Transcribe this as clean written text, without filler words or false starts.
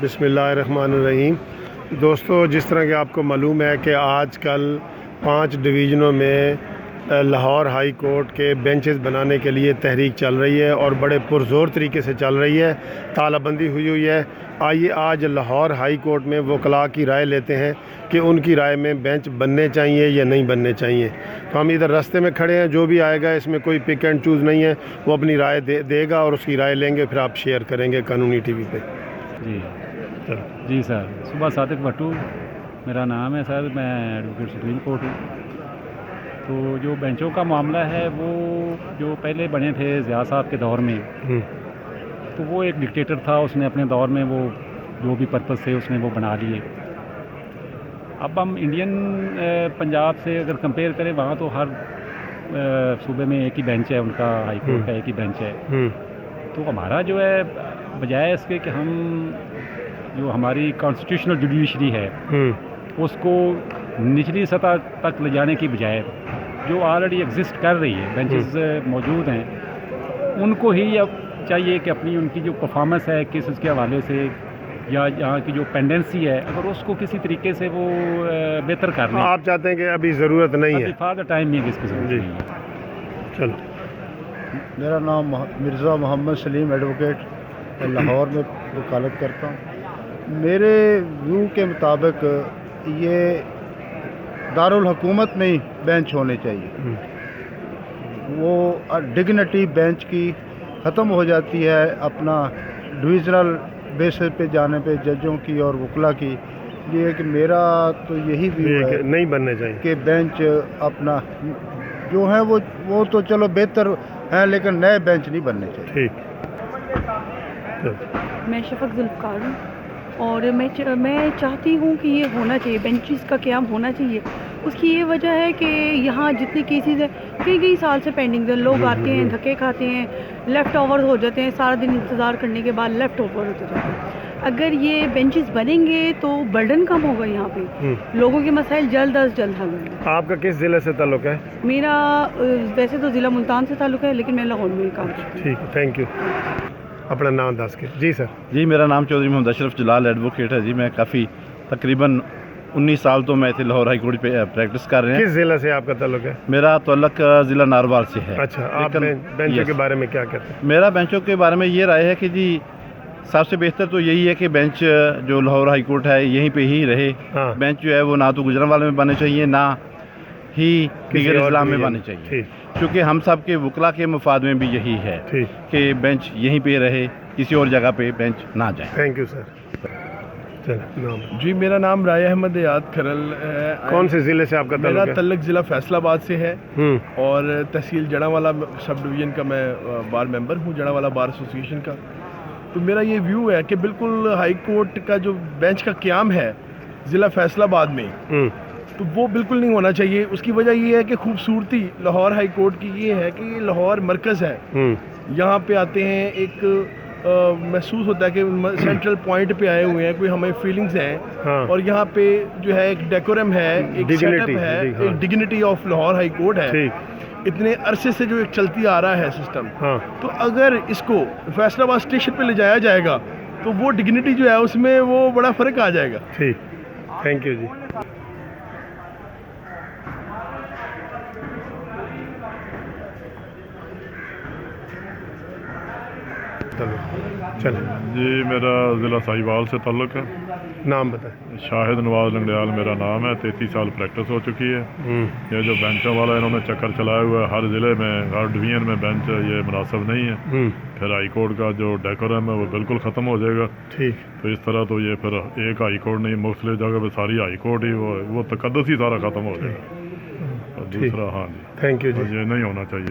बिस्मिल्लाहिर्रहमानिर्रहीम। दोस्तों, जिस तरह कि आपको मालूम है कि आजकल 5 डिवीज़नों में लाहौर हाई कोर्ट के बेंचेस बनाने के लिए तहरीक चल रही है और बड़े पुरज़ोर तरीके से चल रही है। तालाबंदी हुई है। आइए आज लाहौर हाई कोर्ट में वकला की राय लेते हैं कि उनकी राय में बेंच बनने चाहिए या नहीं बनने चाहिए। तो हम इधर रास्ते में खड़े हैं, जो भी आएगा इसमें कोई पिक एंड चूज़ नहीं है, वो अपनी राय देगा और उसकी राय लेंगे, फिर आप शेयर करेंगे कानूनी टीवी पे। जी सर, सुबह सादिक भट्टू मेरा नाम है सर, मैं एडवोकेट सुप्रीम कोर्ट हूँ। तो जो बेंचों का मामला है वो जो पहले बने थे ज़िया साहब के दौर में, तो वो एक डिक्टेटर था, उसने अपने दौर में वो जो भी पर्पस थे उसने वो बना लिए। अब हम इंडियन पंजाब से अगर कंपेयर करें, वहाँ तो हर सूबे में एक ही बेंच है, उनका हाई कोर्ट का एक ही बेंच है। तो हमारा जो है, बजाय इसके कि हम जो हमारी कॉन्स्टिट्यूशनल जुडिशरी है उसको निचली सतह तक ले जाने की बजाय जो ऑलरेडी एग्जिस्ट कर रही है, बेंचेस मौजूद हैं, उनको ही अब चाहिए कि अपनी उनकी जो परफॉर्मेंस है केसेस के हवाले से या यहाँ की जो पेंडेंसी है, अगर उसको किसी तरीके से वो बेहतर कर लें। आप चाहते हैं कि अभी ज़रूरत नहीं है? फॉर द टाइम नहीं इसकी ज़रूरत नहीं है। चलो। मेरा नाम मिर्ज़ा मोहम्मद सलीम एडवोकेट, लाहौर में वकालत करता हूँ। मेरे व्यू के मुताबिक ये दारुल हुकूमत में ही बेंच होने चाहिए। वो डिग्निटी बेंच की ख़त्म हो जाती है अपना डिविज़नल बेसिस पे जाने पे जजों की और वकला की। ये कि मेरा तो यही व्यू है नहीं बनने चाहिए कि बेंच अपना जो है वो तो चलो बेहतर है, लेकिन नए बेंच नहीं बनने चाहिए। ठीक। मैं शफक जुल्फ़कार हूँ और मैं चाहती हूँ कि ये होना चाहिए, बेंचेस का क़याम होना चाहिए। उसकी ये वजह है कि यहाँ जितने केसेस हैं कई साल से पेंडिंग है, लोग आते हैं, धक्के खाते हैं, लेफ़्ट ओवर हो जाते हैं, सारा दिन इंतज़ार करने के बाद लेफ़्ट ओवर होते जाते हैं। अगर ये बेंचेस बनेंगे तो बर्डन कम होगा, यहाँ पे लोगों के मसाइल जल्द अज जल्द हल होंगे। आपका किस ज़िले से ताल्लुक़ है? मेरा वैसे तो ज़िला मुल्तान से ताल्लुक़ है, लेकिन मैं लाहौर में काम करती हूँ। ठीक है, थैंक यू। अपना नाम दस के। जी सर। जी, मेरा नाम चौधरी मोहम्मद अशरफ जलाल एडवोकेट है जी। मैं काफ़ी तकरीबन 19 साल तो मैं इसे लाहौर हाई कोर्ट पे प्रैक्टिस कर रहे हैं। किस ज़िले से आपका ताल्लुक़ है? मेरा ताल्लुक़ ज़िला नारवाल से है। अच्छा, आप बेंचों के बारे में क्या कहते हैं? मेरा बेंचों के बारे में ये राय है कि जी सबसे बेहतर तो यही है कि बेंच जो लाहौर हाई कोर्ट है यहीं पे ही रहे। हाँ। बेंच जो है वो ना तो गुजरांवाले में बनने चाहिए, ना ही दीगर इस्लाम में बनने चाहिए, क्योंकि हम सब के वकला के मफाद में भी यही है कि बेंच यहीं पे रहे, किसी और जगह पे बेंच ना जाए। Thank you sir. चलो, नाम? जी, मेरा नाम राय अहमद याद खरल है। कौन से ज़िले से आपका ताल्लुक़ है? मेरा तल्लक ज़िला फैसलाबाद से है और तहसील जड़ावाला सब डिवीज़न का मैं बार मेंबर हूँ, जड़ावाला बार एसोसिएशन का। तो मेरा ये व्यू है कि बिल्कुल हाई कोर्ट का जो बेंच का क़याम है ज़िला फैसलाबाद में, तो वो बिल्कुल नहीं होना चाहिए। उसकी वजह ये है कि खूबसूरती लाहौर हाई कोर्ट की ये है कि ये लाहौर मरकज़ है। यहाँ पे आते हैं, एक महसूस होता है कि सेंट्रल पॉइंट पे आए हुए हैं, कोई हमें फीलिंग्स हैं। हाँ। और यहाँ पे जो है एक डेकोरम है, एक सेटअप है, एक dignity of Lahore high court है। इतने अरसे से जो एक चलती आ रहा है सिस्टम। हाँ। तो अगर इसको फैसलाबाद स्टेशन पे ले जाया जाएगा तो वो डिग्निटी जो है उसमें वो बड़ा फ़र्क आ जाएगा। ठीक, थैंक यू जी। चलो। जी, मेरा ज़िला साहिवाल से ताल्लुक़ है। नाम बताएं? शाहिद नवाज़ लंगड़ियाल मेरा नाम है। 33 साल प्रैक्टिस हो चुकी है। ये जो बेंचों वाला इन्होंने चक्कर चलाया हुआ है, हर ज़िले में, हर डिवीज़न में बेंच ये मुनासिब नहीं है। फिर हाई कोर्ट का जो डेकोरम है वो बिल्कुल ख़त्म हो जाएगा। ठीक। तो इस तरह तो ये फिर एक हाई कोर्ट नहीं, मुख्तलिफ जगह पर सारी हाई कोर्ट ही वो तकद्दुस ही सारा ख़त्म हो जाएगा। और दूसरा, हाँ जी, थैंक यू जी। ये नहीं होना चाहिए।